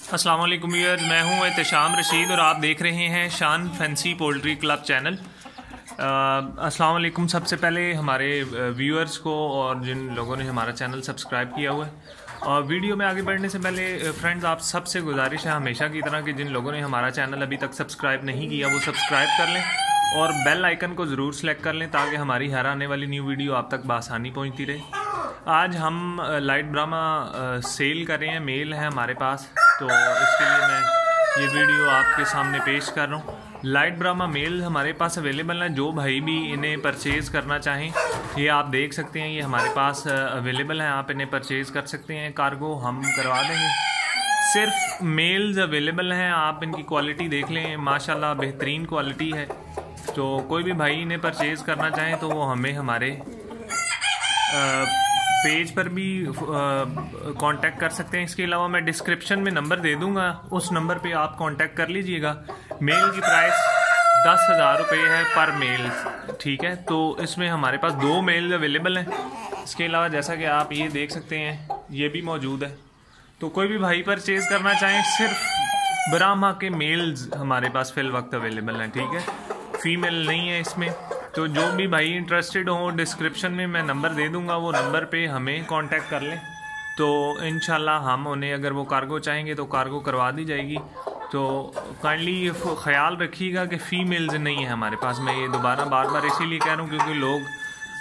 अस्सलाम वालेकुम व्यूअर्स, मैं हूं एहतशाम रशीद और आप देख रहे हैं शान फैंसी पोल्ट्री क्लब चैनल। अस्सलाम वालेकुम। सबसे पहले हमारे व्यूअर्स को और जिन लोगों ने हमारा चैनल सब्सक्राइब किया हुआ है, और वीडियो में आगे बढ़ने से पहले फ्रेंड्स आप सबसे गुजारिश है हमेशा की तरह कि जिन लोगों ने हमारा चैनल अभी तक सब्सक्राइब नहीं किया वो सब्सक्राइब कर लें और बेल आइकन को ज़रूर सेलेक्ट कर लें ताकि हमारी हर आने वाली न्यू वीडियो आप तक बआसानी पहुँचती रहे। आज हम लाइट ब्राह्मा सेल कर रहे हैं, मेल है हमारे पास, तो इसके लिए मैं ये वीडियो आपके सामने पेश कर रहा हूँ। लाइट ब्राह्मा मेल हमारे पास अवेलेबल है, जो भाई भी इन्हें परचेज़ करना चाहें ये आप देख सकते हैं, ये हमारे पास अवेलेबल है, आप इन्हें परचेज़ कर सकते हैं। कार्गो हम करवा देंगे। सिर्फ मेल्स अवेलेबल हैं, आप इनकी क्वालिटी देख लें, माशाल्लाह बेहतरीन क्वालिटी है। तो कोई भी भाई इन्हें परचेज़ करना चाहें तो वो हमें हमारे पेज पर भी कांटेक्ट कर सकते हैं। इसके अलावा मैं डिस्क्रिप्शन में नंबर दे दूंगा, उस नंबर पे आप कांटेक्ट कर लीजिएगा। मेल की प्राइस 10,000 रुपये है पर मेल, ठीक है। तो इसमें हमारे पास 2 मेल अवेलेबल हैं। इसके अलावा जैसा कि आप ये देख सकते हैं ये भी मौजूद है। तो कोई भी भाई परचेज़ करना चाहें, सिर्फ ब्राह्मा के मेल्स हमारे पास फिल वक्त अवेलेबल हैं, ठीक है, फीमेल नहीं है इसमें। तो जो भी भाई इंटरेस्टेड हो डिस्क्रिप्शन में मैं नंबर दे दूंगा, वो नंबर पे हमें कांटेक्ट कर लें, तो इंशाल्लाह हम उन्हें अगर वो कार्गो चाहेंगे तो कार्गो करवा दी जाएगी। तो काइंडली ये ख्याल रखिएगा कि फ़ीमेल्स नहीं है हमारे पास। मैं ये दोबारा बार बार इसीलिए कह रहा हूँ क्योंकि लोग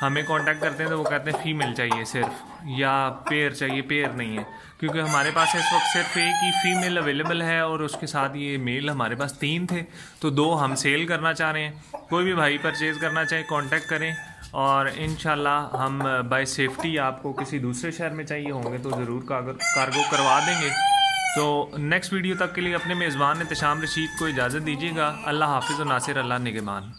हमें कांटेक्ट करते हैं तो वो कहते हैं फ़ीमेल चाहिए सिर्फ, या पेयर चाहिए, पेयर नहीं है, क्योंकि हमारे पास इस वक्त सिर्फ एक ही फ़ीमेल अवेलेबल है और उसके साथ ये मेल हमारे पास 3 थे, तो 2 हम सेल करना चाह रहे हैं। कोई भी भाई परचेज़ करना चाहे कांटेक्ट करें और इंशाल्लाह हम बाय सेफ्टी आपको किसी दूसरे शहर में चाहिए होंगे तो ज़रूर कार्गो करवा देंगे। तो नेक्स्ट वीडियो तक के लिए अपने मेज़बान एहतशाम रशीद को इजाज़त दीजिएगा। अल्लाह हाफिज़ और नासिर अल्लाह निगहबान।